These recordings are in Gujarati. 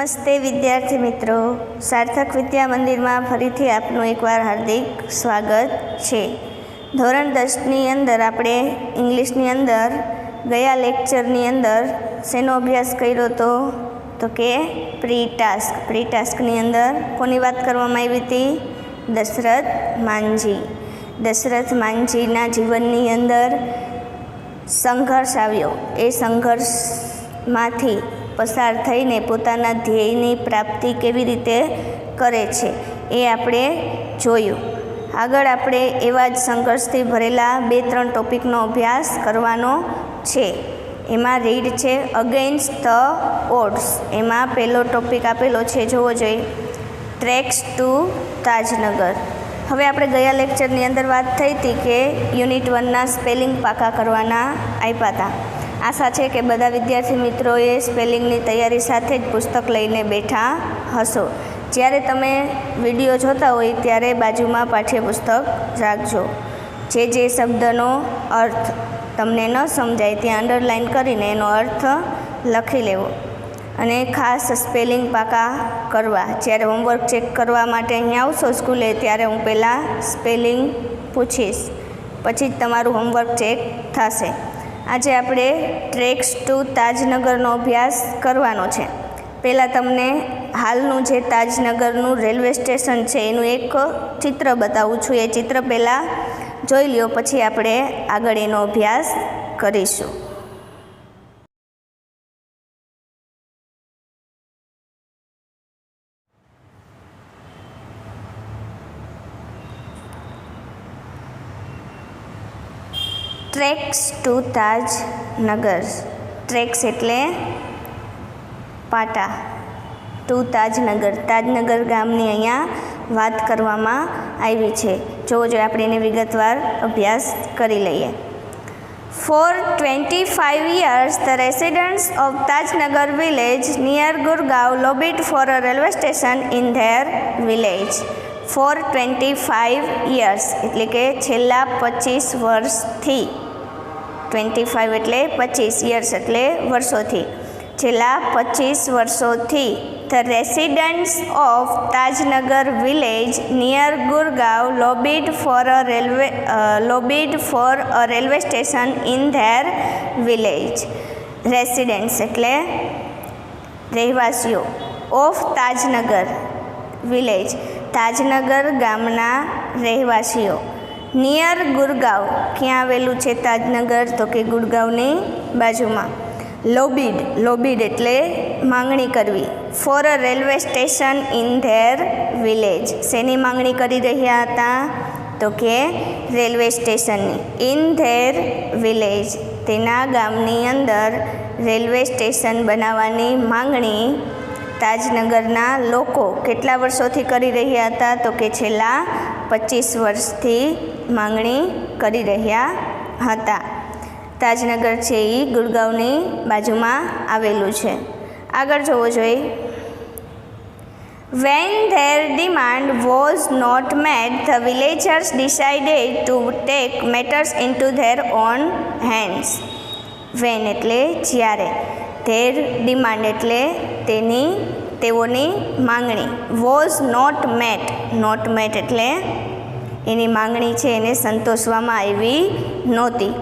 નમસ્તે વિદ્યાર્થી મિત્રો, સાર્થક વિદ્યા મંદિરમાં ફરીથી આપનું એકવાર હાર્દિક સ્વાગત છે. ધોરણ 10ની અંદર આપણે ઇંગ્લિશની અંદર ગયા લેક્ચરની અંદર શેનો અભ્યાસ કર્યો હતો તો કે પ્રી ટાસ્કની અંદર કોની વાત કરવામાં આવી હતી? દશરથ માંઝીના જીવનની અંદર સંઘર્ષ આવ્યો. એ સંઘર્ષમાંથી પસાર થઈને પોતાના ધ્યેયની પ્રાપ્તિ કેવી રીતે કરે છે એ આપણે જોયું. આગળ આપણે એવા જ સંઘર્ષથી ભરેલા 2-3 ટોપિકનો અભ્યાસ કરવાનો છે. એમાં રીડ છે અગેન્સ્ટ ધ ઓડ્સ. એમાં પહેલો ટોપિક આપેલો છે, જોવો જોઈએ, ટ્રેક્સ ટુ તાજનગર. હવે આપણે ગયા લેક્ચરની અંદર વાત થઈ હતી કે યુનિટ 1ના સ્પેલિંગ પાકા કરવાના આપ્યા હતા. આશા છે કે બધા વિદ્યાર્થી મિત્રોએ સ્પેલિંગની તૈયારી સાથે જ પુસ્તક લઈને બેઠા હશો. જ્યારે તમે વિડીયો જોતા હોય ત્યારે બાજુમાં પાઠ્યપુસ્તક રાખજો. જે શબ્દનો અર્થ તમને ન સમજાય ત્યાં અંડરલાઇન કરીને એનો અર્થ લખી લેવો અને ખાસ સ્પેલિંગ પાકા કરવા. જ્યારે હોમવર્ક ચેક કરવા માટે અહીંયા આવશો સ્કૂલે ત્યારે હું પહેલાં સ્પેલિંગ પૂછીશ, પછી જ તમારું હોમવર્ક ચેક થશે. આજે આપણે ટ્રેક્સ ટુ તાજનગરનો અભ્યાસ કરવાનો છે. પહેલાં તમને હાલનું જે તાજનગરનું રેલવે સ્ટેશન છે એનું એક ચિત્ર બતાવું છું. એ ચિત્ર પહેલાં જોઈ લ્યો, પછી આપણે આગળ એનો અભ્યાસ કરીશું. Tracks to Tajnagar. ટ્રેક્સ એટલે પાટા, ટુ તાજનગર, તાજનગર ગામની અહીંયા વાત કરવામાં આવી છે. જોવો જોઈએ, આપણે એને વિગતવાર અભ્યાસ કરી લઈએ. For 25 years, the residents of Tajnagar village near Gurgaon lobbied for a railway station in their village. For 25 years એટલે કે છેલ્લા 25 વર્ષથી. 25 એટલે 25, યર્સ એટલે વર્ષોથી. છેલ્લા 25 વર્ષોથી the residents of Tajnagar village near Gurgaon lobbied for a railway station in their village. Residents એટલે રહેવાસીઓ, of Tajnagar village, તાજનગર ગામના રહેવાસીઓ. નિયર ગુરગાંવ, ક્યાં આવેલું છે તાજનગર તો કે ગુરગાંવની બાજુમાં. લોબીડ એટલે માંગણી કરવી. For a railway station in their village, શેની માંગણી કરી રહ્યા હતા તો કે રેલવે સ્ટેશનની. ઇન ધેર વિલેજ, તેના ગામની અંદર રેલવે સ્ટેશન બનાવવાની માંગણી તાજનગરના લોકો કેટલા વર્ષોથી કરી રહ્યા હતા તો કે છેલ્લા 25 વર્ષથી માંગણી કરી રહ્યા હતા. તાજનગર છે એ ગુરગાંવની બાજુમાં આવેલું છે. આગળ જોવો જોઈએ. When their demand was not met, the villagers decided to take matters into their own hands. When એટલે જ્યારે, their demand એટલે તેઓની માંગણી, was not met એટલે એની માંગણી છે એને સંતોષવામાં આવી નહોતી.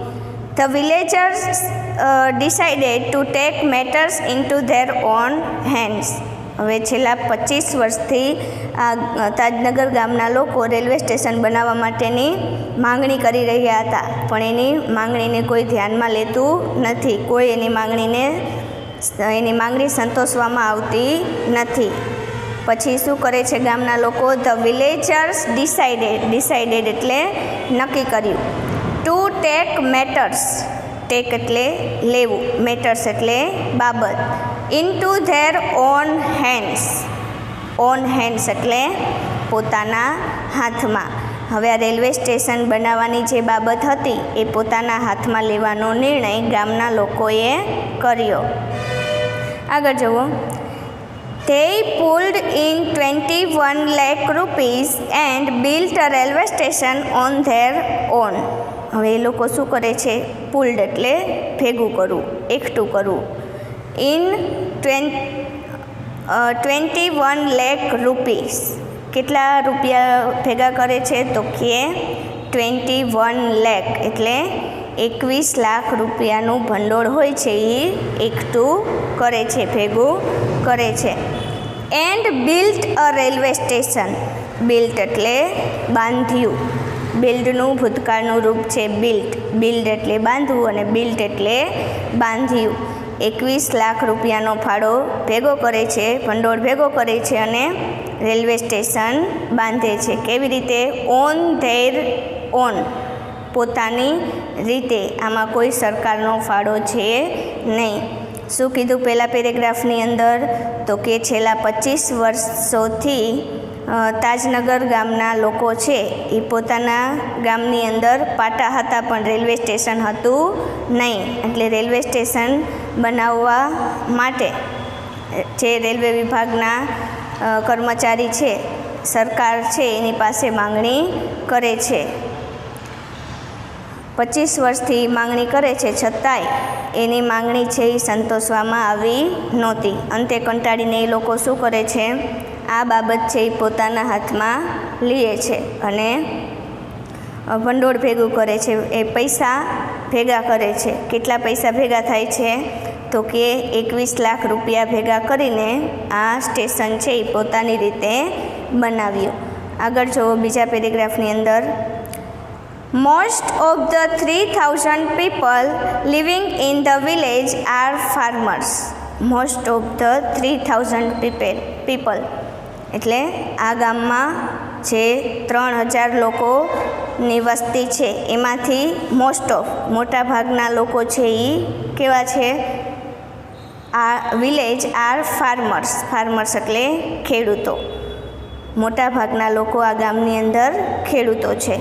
The villagers decided to take matters into their own hands. હવે છેલ્લા 25 વર્ષથી આ તાજનગર ગામના લોકો રેલવે સ્ટેશન બનાવવા માટેની માંગણી કરી રહ્યા હતા, પણ એની માંગણીને કોઈ ધ્યાનમાં લેતું નથી. કોઈ એની માંગણી સંતોષવામાં આવતી નથી. પછી શું કરે છે ગામના લોકો? ધ વિલેજર્સ ડિસાઇડેડ એટલે નક્કી કર્યું. ટુ ટેક મેટર્સ, ટેક એટલે લેવું, મેટર્સ એટલે બાબત. ઇન્ટુ ધેર ઓન હેન્ડ્સ એટલે પોતાના હાથમાં. હવે આ રેલવે સ્ટેશન બનાવવાની જે બાબત હતી એ પોતાના હાથમાં લેવાનો નિર્ણય ગામના લોકોએ કર્યો. આગળ જુઓ. They pulled in 21 lakh rupees and built a railway station on their own. હવે એ લોકો શું કરે છે? પુલ્ડ એટલે ભેગું કરવું, એકઠું કરવું. 21 લાખ રૂપીસ. કેટલા રૂપિયા ભેગા કરે છે? તો કે 21 લાખ એટલે 21 લાખ રૂપિયાનું ભંડોળ હોય છે એ એકઠું કરે છે, ભેગું કરે છે. And built a railway station. Built એટલે બાંધ્યું. બિલ્ડનું ભૂતકાળનું રૂપ છે બિલ્ટ. બિલ્ડ એટલે બાંધવું અને બિલ્ટ એટલે બાંધ્યું. 21 લાખ રૂપિયાનો ફાળો ભેગો કરે છે, ભંડોળ ભેગો કરે છે અને રેલવે સ્ટેશન બાંધે છે. કેવી રીતે? ઓન ધેર ઓન, પોતાની રીતે. આમાં કોઈ સરકારનો ફાળો છે નહીં. શું કીધું પહેલા પેરેગ્રાફની અંદર? તો કે છેલ્લા 25 વર્ષોથી તાજનગર ગામના લોકો છે એ પોતાના ગામની અંદર પાટા હતા, પણ રેલવે સ્ટેશન હતું નહીં. એટલે રેલવે સ્ટેશન બનાવવા માટે જે રેલવે વિભાગના કર્મચારી છે, સરકાર છે, એની પાસે માંગણી કરે છે. 25 વર્ષથી માંગણી કરે છે, છતાંય એની માંગણી છે એ સંતોષવામાં આવી નહોતી. અંતે કંટાળીને એ લોકો શું કરે છે? આ બાબત છે એ પોતાના હાથમાં લે છે અને ભંડોળ ભેગું કરે છે. એ પૈસા ભેગા કરે છે. કેટલા પૈસા ભેગા થાય છે? તો કે 21 લાખ રૂપિયા ભેગા કરીને આ સ્ટેશન છે એ પોતાની રીતે બનાવ્યું. આગળ જુઓ બીજા પેરેગ્રાફની અંદર. Most of the 3000 people living in the village are farmers. Most of the 3000 people એટલે આ ગામમાં જે 3000 લોકોની વસ્તી છે એમાંથી મોસ્ટ ઓફ મોટા ભાગના લોકો છે એ કેવા છે? આ વિલેજ આર ફાર્મર્સ. ફાર્મર્સ એટલે ખેડૂતો. મોટા ભાગના લોકો આ ગામની અંદર ખેડૂતો છે.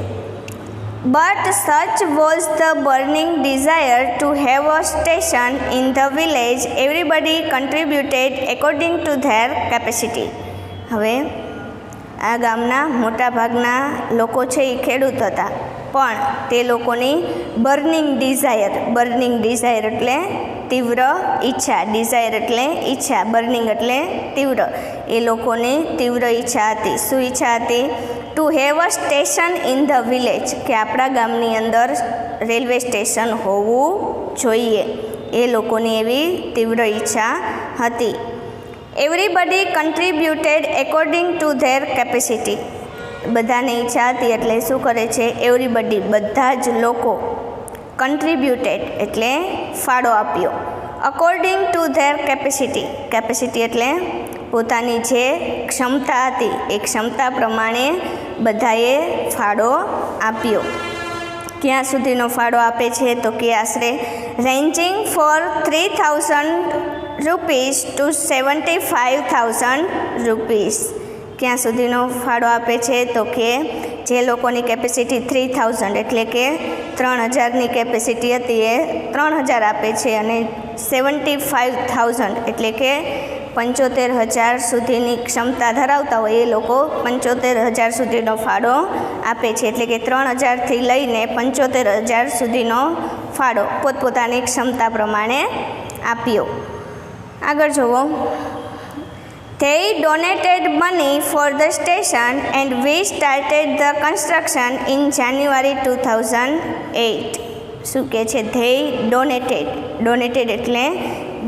But such was the burning desire to have a station in the village everybody contributed according to their capacity. હવે આ ગામના મોટા ભાગના લોકો છે એ ખેડૂત હતા, પણ તે લોકોની બર્નિંગ ડિઝાયર એટલે તીવ્ર ઈચ્છા. ડિઝાયર એટલે ઈચ્છા, બર્નિંગ એટલે તીવ્ર. એ લોકોની તીવ્ર ઈચ્છા હતી. શું ઈચ્છા હતી? Two have a station in the village, કે આપણા ગામની અંદર રેલવે સ્ટેશન હોવું જોઈએ. એ લોકોની એવી તીવ્ર ઈચ્છા હતી. Everybody contributed according to their capacity. બધાની ઈચ્છા હતી એટલે શું કરે છે? એવરીબડી બધા જ લોકો. કન્ટ્રીબ્યુટેડ એટલે ફાળો આપ્યો. According to their capacity. Capacity એટલે પોતાની જે ક્ષમતા હતી એ ક્ષમતા પ્રમાણે બધાએ ફાળો આપ્યો. ક્યાં સુધીનો ફાળો આપે છે? તો કે આશરે ranging for 3000 rupees to 75,000 rupees. ક્યાં સુધીનો ફાળો આપે છે? તો કે જે લોકોની કેપેસિટી 3000 એટલે કે 3000ની કેપેસિટી હતી એ 3000 આપે છે, અને 75,000 એટલે કે 75,000 સુધીની ક્ષમતા ધરાવતા હોય એ લોકો 75,000 સુધીનો ફાળો આપે છે. એટલે કે 3000થી લઈને 75,000 સુધીનો ફાળો પોતપોતાની ક્ષમતા પ્રમાણે આપ્યો. આગળ જુઓ. They donated money for the station and we started the construction in January 2008. શું કહે છે? They donated એટલે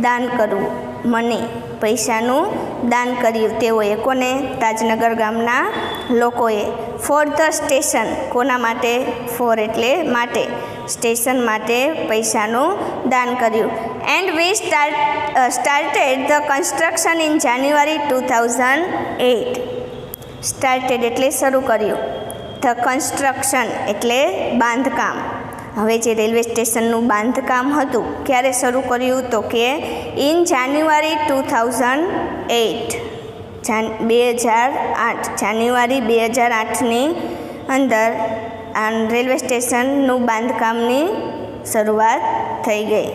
દાન કરવું. મની પૈસાનું દાન કર્યું તેઓએ. કોને? તાજનગર ગામના લોકોએ. For the station. કોના માટે? ફોર એટલે માટે. સ્ટેશન માટે પૈસાનું દાન કર્યું. And we started the construction in January 2008. Started એટલે શરૂ કર્યું. ધ કન્સ્ટ્રક્શન એટલે બાંધકામ. હવે જે રેલવે સ્ટેશનનું બાંધકામ હતું ક્યારે શરૂ કર્યું? તો કે ઇન જાન્યુઆરી 2008. 2008 જાન્યુઆરી 2008ની અંદર આ રેલવે સ્ટેશનનું બાંધકામની શરૂઆત થઈ ગઈ.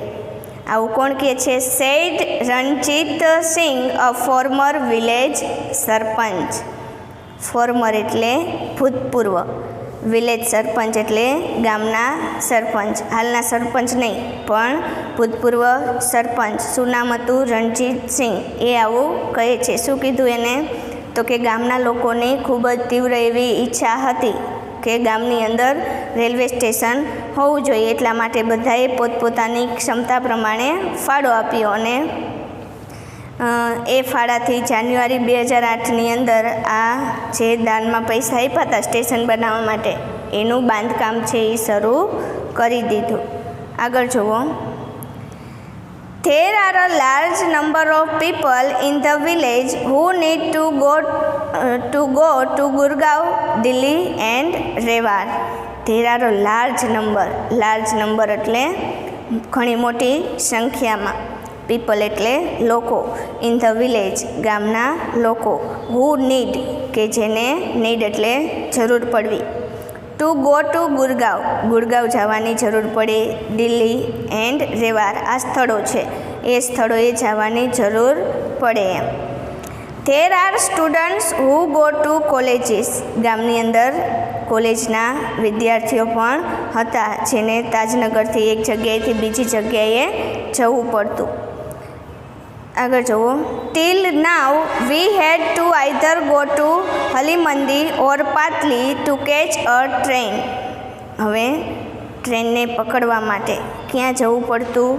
આવું કોણ કહે છે? સેડ રણજીત સિંહ, અ ફોર્મર વિલેજ સરપંચ. ફોર્મર એટલે ભૂતપૂર્વ. વિલેજ સરપંચ એટલે ગામના સરપંચ, હાલના સરપંચ નહીં પણ ભૂતપૂર્વ સરપંચ. શું નામ હતું? રણજીતસિંહ. એ આવું કહે છે. શું કીધું એને? તો કે ગામના લોકોની ખૂબ જ તીવ્ર એવી ઈચ્છા હતી કે ગામની અંદર રેલવે સ્ટેશન હોવું જોઈએ, એટલા માટે બધાએ પોતપોતાની ક્ષમતા પ્રમાણે ફાળો આપ્યો અને એ ફાળાથી જાન્યુઆરી 2008ની અંદર આ જે દાનમાં પૈસા આપ્યા હતા સ્ટેશન બનાવવા માટે એનું બાંધકામ છે એ શરૂ કરી દીધું. આગળ જુઓ. There are a large number of people in the village who need to go to Gurgaon, Delhi and Rewar. There are a large number એટલે ઘણી મોટી સંખ્યામાં, પીપલ એટલે લોકો, ઇન ધ વિલેજ ગામના લોકો, હુ નીડ કે જેને નીડ એટલે જરૂર પડવી, ટુ ગો ટુ ગુરગાંવ જવાની જરૂર પડે, દિલ્હી એન્ડ રેવાર આ સ્થળો છે એ સ્થળોએ જવાની જરૂર પડે એમ. There are students who go to colleges, ગામની અંદર કોલેજના વિદ્યાર્થીઓ પણ હતા જેને તાજનગરથી એક જગ્યાએથી બીજી જગ્યાએ જવું પડતું. આગળ જુઓ. Till now we had to either go to Halimandi or Patli to catch a train. હવે ટ્રેનને પકડવા માટે ક્યાં જવું પડતું?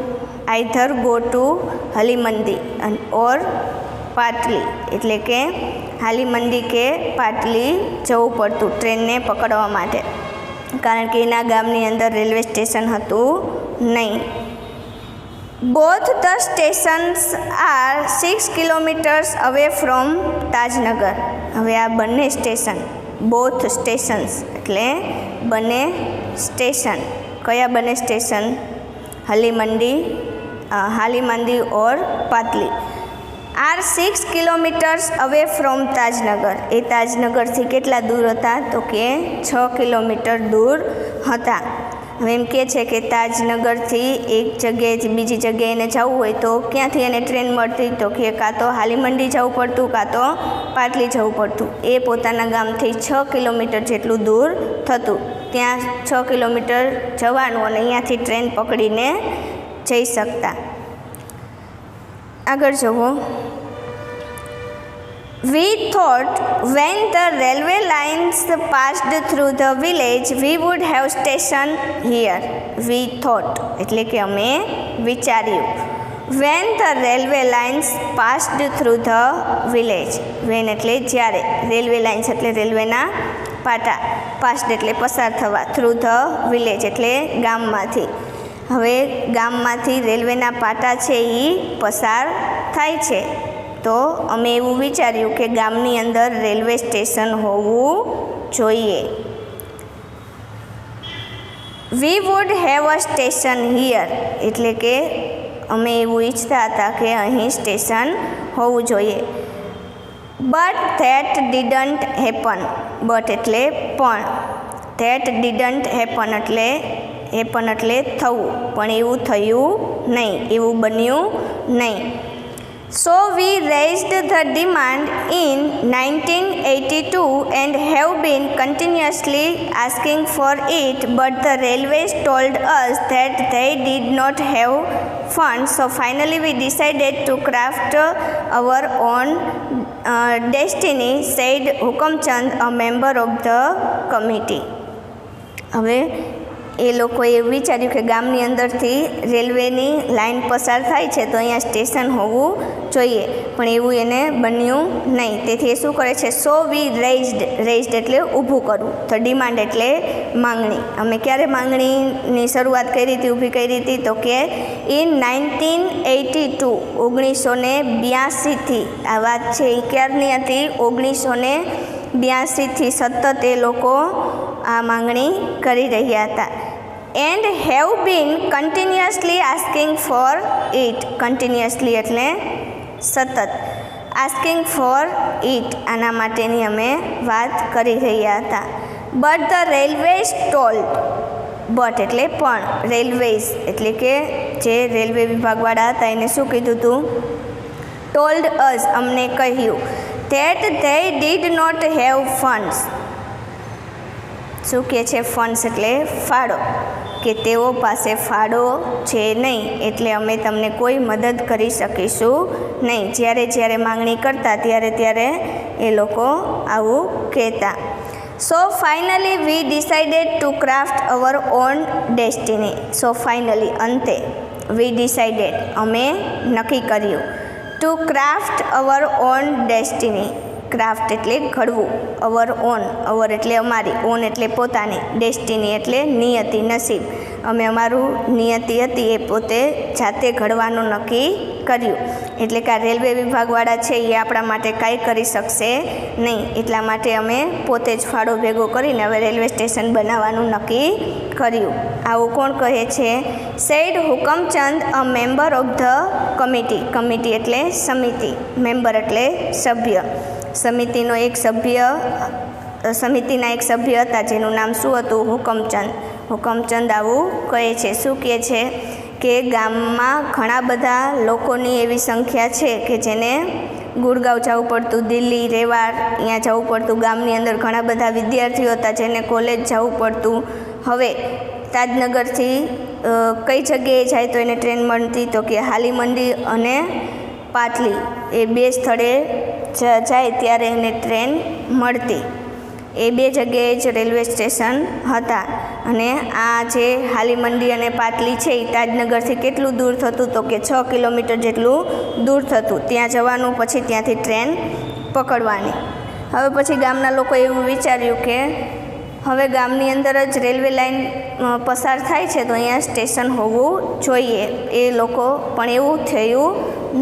Either go to Halimandi or પાટલી, એટલે કે હાલીમંડી કે પાટલી જવું પડતું ટ્રેનને પકડવા માટે, કારણ કે એના ગામની અંદર રેલવે સ્ટેશન હતું નહીં. Both the stations are 6 kilometres away from Tajnagar. હવે આ બંને સ્ટેશન, બોથ સ્ટેશન્સ એટલે બંને સ્ટેશન, કયા બંને station? Halimandi or Patli are 6 kilometres away from Tajnagar. એ તાજનગરથી કેટલા દૂર હતા? તો કે 6 કિલોમીટર દૂર હતા. હવે એમ કહે છે કે તાજનગરથી એક જગ્યાએથી બીજી જગ્યાએ એને જવું હોય તો ક્યાંથી એને ટ્રેન મળતી? તો કે કાં તો હાલીમંડી જવું પડતું કાં તો પાટલી જવું પડતું. એ પોતાના ગામથી 6 કિલોમીટર જેટલું દૂર થતું. ત્યાં 6 કિલોમીટર જવાનું અને અહીંયાથી ટ્રેન પકડીને જઈ શકતા. આગળ જુઓ. We thought when the railway lines passed through the village we would have station here. We thought એટલે કે અમે વિચાર્યું. When the railway lines passed through the village. when એટલે જ્યારે, રેલવે લાઇન્સ એટલે રેલવેના પાટા, પાસ્ડ એટલે પસાર થવા, થ્રુ ધ વિલેજ એટલે ગામમાંથી. હવે ગામમાંથી રેલવેના પાટા છે એ પસાર થાય છે તો અમે એવું વિચાર્યું કે ગામની અંદર રેલવે સ્ટેશન હોવું જોઈએ. વી would have a station here એટલે કે અમે એવું ઈચ્છતા હતા કે અહીં સ્ટેશન હોવું જોઈએ. But that didn't happen. But એટલે પણ, ધેટ ડીડન્ટ હેપન એટલે થવું, પણ એવું થયું નહીં, એવું બન્યું નહીં. So we raised the demand in 1982 and have been continuously asking for it, but the railways told us that they did not have funds. So finally we decided to craft our own destiny, said Hukamchand, a member of the committee. હવે એ લોકોએ વિચાર્યું કે ગામની અંદરથી રેલવેની લાઇન પસાર થાય છે તો અહીંયા સ્ટેશન હોવું જોઈએ, પણ એવું એને બન્યું નહીં. તેથી એ શું કરે છે? સો વી રેઇઝડ એટલે ઊભું કરવું, તો ડિમાન્ડ એટલે માંગણી. અમે ક્યારે માંગણીની શરૂઆત કરી હતી, ઊભી કરી હતી? તો કે ઇન 1982, 1982થી. આ વાત છે એ ક્યારની હતી? 1982થી સતત એ લોકો આ માંગણી કરી રહ્યા હતા. And have been continuously asking for it. Continuously એટલે સતત, આસ્કિંગ ફોર ઇટ આના માટેની અમે વાત કરી રહ્યા હતા. But the railways told. But એટલે પણ, રેલવેઝ એટલે કે જે રેલવે વિભાગવાળા હતા એને શું કીધું હતું? ટોલ્ડ અસ અમને કહ્યું. That they did not have funds. શું કહે છે? ફંડ્સ એટલે ફાળો, કે તેઓ પાસે ફાળો છે નહીં, એટલે અમે તમને કોઈ મદદ કરી શકીશું નહીં. જ્યારે માંગણી કરતા ત્યારે એ લોકો આવું કહેતા. So finally we decided to craft our own destiny. So finally અંતે, વી ડિસાઇડેડ અમે નક્કી કર્યું, to craft our own destiny. Craft એટલે ઘડવું, અવર ઓન, અવર એટલે અમારી, ઓન એટલે પોતાની, ડેસ્ટિની એટલે નિયતિ, નસીબ. અમે અમારું નિયતિ હતી એ પોતે જાતે ઘડવાનું નક્કી કર્યું. એટલે કે આ રેલવે વિભાગવાળા છે એ આપણા માટે કાંઈ કરી શકશે નહીં, એટલા માટે અમે પોતે જ ફાળો ભેગો કરીને હવે રેલવે સ્ટેશન બનાવવાનું નક્કી કર્યું. આવું કોણ કહે છે? Said Hukamchand, a member of the committee. Committee એટલે સમિતિ, મેમ્બર એટલે સભ્ય. સમિતિના એક સભ્ય હતા જેનું નામ શું હતું? હુકમચંદ. હુકમચંદ આવું કહે છે. શું કહે છે? કે ગામમાં ઘણા બધા લોકોની એવી સંખ્યા છે કે જેને ગુડગાંવ જવું પડતું, દિલ્હી, રેવાડ, અહીંયા જવું પડતું. ગામની અંદર ઘણા બધા વિદ્યાર્થીઓ હતા જેને કોલેજ જવું પડતું. હવે તાજનગરથી કઈ જગ્યાએ જાય તો એને ટ્રેન મળતી? તો કે હાલીમંડી અને પાટલી, એ બે સ્થળે જાય ત્યારે એને ટ્રેન મળતી. એ બે જગ્યાએ જ રેલવે સ્ટેશન હતા. અને આ જે હાલીમંડી અને પાટલી છે એ તાજનગરથી કેટલું દૂર થતું? તો કે 6 કિલોમીટર જેટલું દૂર થતું. ત્યાં જવાનું, પછી ત્યાંથી ટ્રેન પકડવાની. હવે પછી ગામના લોકોએ એવું વિચાર્યું કે હવે ગામની અંદર જ રેલવે લાઇન પસાર થાય છે તો અહીંયા સ્ટેશન હોવું જોઈએ. એ લોકો પણ એવું થયું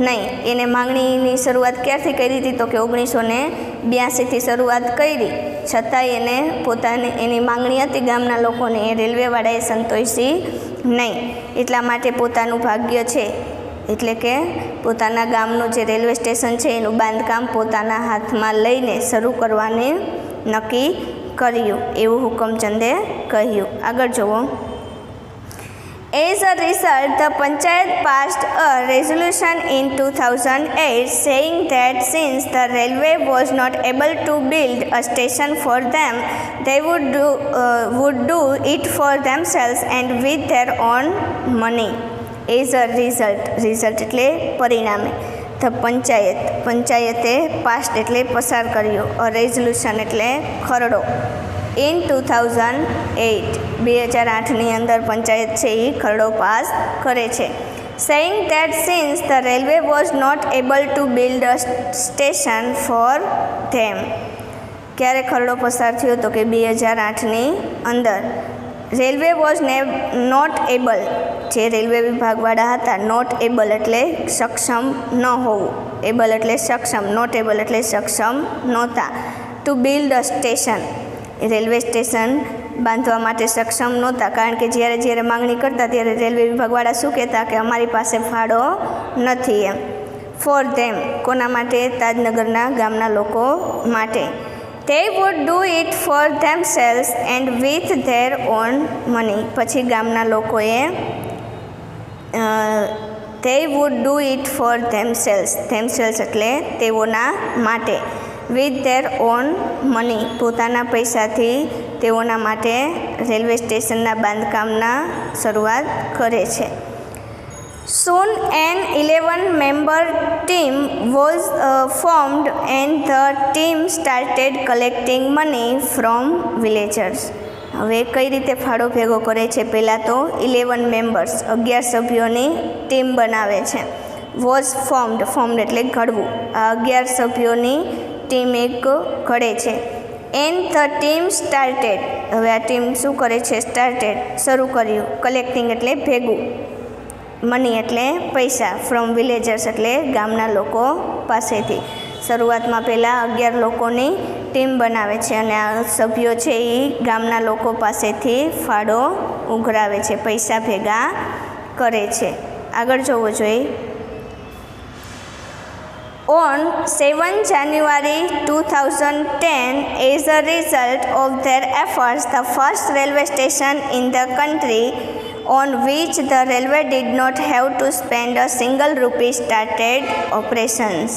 નહીં. એને માંગણીની શરૂઆત ક્યારથી કરી હતી? તો કે 1982થી શરૂઆત કરી, છતાંય એને એની માંગણી હતી ગામના લોકોને, એ રેલવેવાળાએ સંતોષી નહીં. એટલા માટે પોતાનું ભાગ્ય છે, એટલે કે પોતાના ગામનું જે રેલવે સ્ટેશન છે એનું બાંધકામ પોતાના હાથમાં લઈને શરૂ કરવાની નક્કી કર્યું, એવું હુકમચંદે કહ્યું. આગળ જુઓ. As a result, the Panchayat passed a resolution in 2008 saying that since the railway was not able to build a station for them, they would do it for themselves and with their own money. As a result એટલે પરિણામે. ધ પંચાયતે પાસ્ટ એટલે પસાર કર્યો, અ રેઝોલ્યુશન એટલે ખરડો. ઇન 2008ની અંદર પંચાયત છે એ ખરડો પાસ કરે છે. Saying that since the railway was not able to build a station for them. ક્યારે ખરડો પસાર થયો? તો કે 2008ની અંદર. રેલવે વોઝ નોટ એબલ, જે રેલવે વિભાગવાળા હતા, નોટ એબલ એટલે સક્ષમ ન હોવું, એબલ એટલે સક્ષમ, નોટ એબલ એટલે સક્ષમ નહોતા. Two build a station, railway station બાંધવા માટે સક્ષમ નહોતા, કારણ કે જ્યારે માંગણી કરતા ત્યારે રેલવે વિભાગવાળા શું કહેતા કે અમારી પાસે ફાળો નથી એમ. ફોર ધેમ, કોના માટે? તાજનગરના ગામના લોકો માટે. They would do it for themselves and with their own money. પછી ગામના લોકોએ they would do it for themselves એટલે તેઓના માટે, with their own money પોતાના પૈસાથી તેઓના માટે રેલવે સ્ટેશનના બાંધકામના શરૂઆત કરે છે. Soon an 11-member team was formed and the team started collecting money from villagers. હવે કઈ રીતે ફાળો ભેગો કરે છે? પહેલાં તો 11 મેમ્બર્સ, 11 સભ્યોની ટીમ બનાવે છે. વોઝ ફોર્મ્ડ એટલે ઘડવું. આ 11 સભ્યોની ટીમ એક ઘડે છે. એન્ડ ધ ટીમ સ્ટાર્ટેડ, હવે આ ટીમ શું કરે છે? સ્ટાર્ટેડ શરૂ કર્યું. કલેક્ટિંગ એટલે ભેગું, મની એટલે પૈસા, ફ્રોમ વિલેજર્સ એટલે ગામના લોકો પાસેથી. શરૂઆતમાં પહેલાં 11 લોકોની ટીમ બનાવે છે અને આ સભ્યો છે એ ગામના લોકો પાસેથી ફાળો ઉઘરાવે છે, પૈસા ભેગા કરે છે. આગળ જોવો જોઈએ. On 7 January 2010, as a result of their efforts, the first railway station in the country on which the railway did not have to spend a single rupee started operations.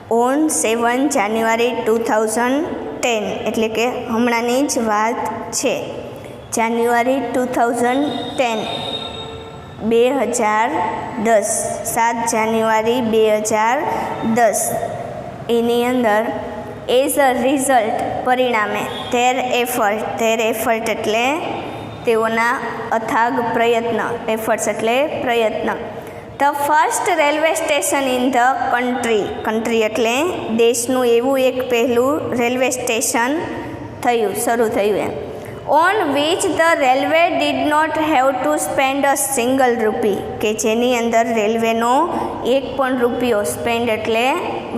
On 7 January 2010, એટલે કે હમણાંની જ વાત છે. જાન્યુઆરી 2010 2010 7 જાન્યુઆરી 2010 એની અંદર એઝ અ રિઝલ્ટ પરિણામે ધેર એફર્ટ એટલે તેઓના અથાગ પ્રયત્ન, એફર્ટ્સ એટલે પ્રયત્ન. The first railway station in the country એટલે દેશનું એવું એક પહેલું રેલવે સ્ટેશન શરૂ થયું એમ. On which the railway did not have to spend a single rupee કે જેની અંદર રેલવેનો એક પણ રૂપિયો સ્પેન્ડ એટલે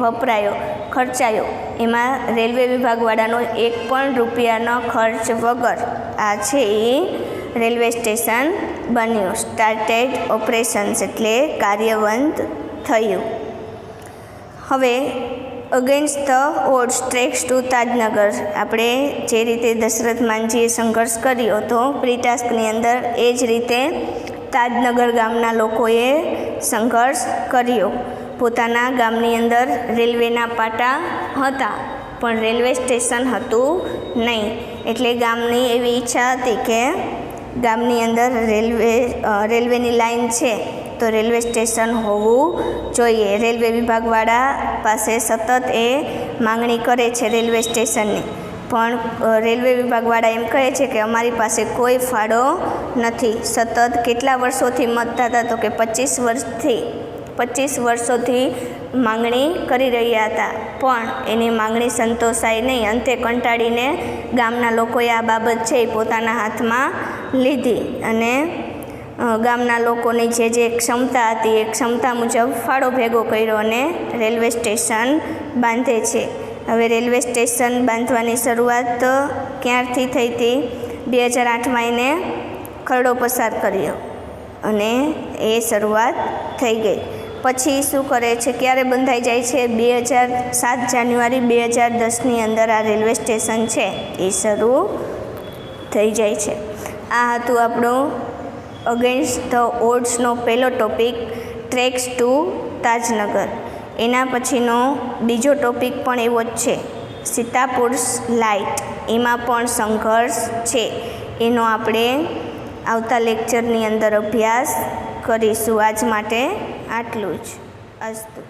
વપરાયો, ખર્ચાયો, એમાં રેલવે વિભાગવાળાનો એક પણ રૂપિયાનો ખર્ચ વગર આ છે એ રેલવે સ્ટેશન બન્યું. સ્ટાર્ટેડ ઓપરેશન્સ એટલે કાર્યવંત થયું. હવે against the odds tracks to Tajnagar, આપણે જે રીતે દશરથ માંઝીએ સંઘર્ષ કર્યો હતો પ્રી-ટાસ્કની અંદર, એ જ રીતે તાજનગર ગામના લોકોએ સંઘર્ષ કર્યો. પોતાના ગામની અંદર રેલવેના પાટા હતા પણ રેલવે સ્ટેશન હતું નહીં, એટલે ગામની એવી ઈચ્છા હતી કે ગામની અંદર રેલવેની લાઈન છે તો રેલવે સ્ટેશન હોવું જોઈએ. રેલવે વિભાગવાળા પાસે સતત એ માંગણી કરે છે રેલવે સ્ટેશનની, પણ રેલવે વિભાગવાળા એમ કહે છે કે અમારી પાસે કોઈ ફાળો નથી. સતત કેટલા વર્ષોથી મતતા હતા તો કે 25 વર્ષોથી માંગણી કરી રહ્યા હતા, પણ એની માંગણી સંતોષાઈ નહીં. અંતે કંટાળીને ગામના લોકોએ આ બાબત છે એ પોતાના હાથમાં લીધી અને ગામના લોકોની જે ક્ષમતા હતી એ ક્ષમતા મુજબ ફાળો ભેગો કર્યો અને રેલવે સ્ટેશન બાંધે છે. હવે રેલવે સ્ટેશન બાંધવાની શરૂઆત ક્યારથી થઈ હતી? 2008માં એને ખરડો પસાર કર્યો અને એ શરૂઆત થઈ ગઈ. પછી શું કરે છે, ક્યારે બંધાઈ જાય છે? 7 જાન્યુઆરી 2010ની અંદર આ રેલવે સ્ટેશન છે એ શરૂ થઈ જાય છે. આ હતું આપણું અગેન્સ્ટ ધ ઓડ્સનો પહેલો ટોપિક, ટ્રેક્સ ટુ તાજનગર. એના પછીનો બીજો ટોપિક પણ એવો જ છે, સીતાપુર્સ લાઇટ. એમાં પણ સંઘર્ષ છે. એનો આપણે આવતા લેક્ચરની અંદર અભ્યાસ કરીશું. આજ માટે આટલું જ. અસ્તુ.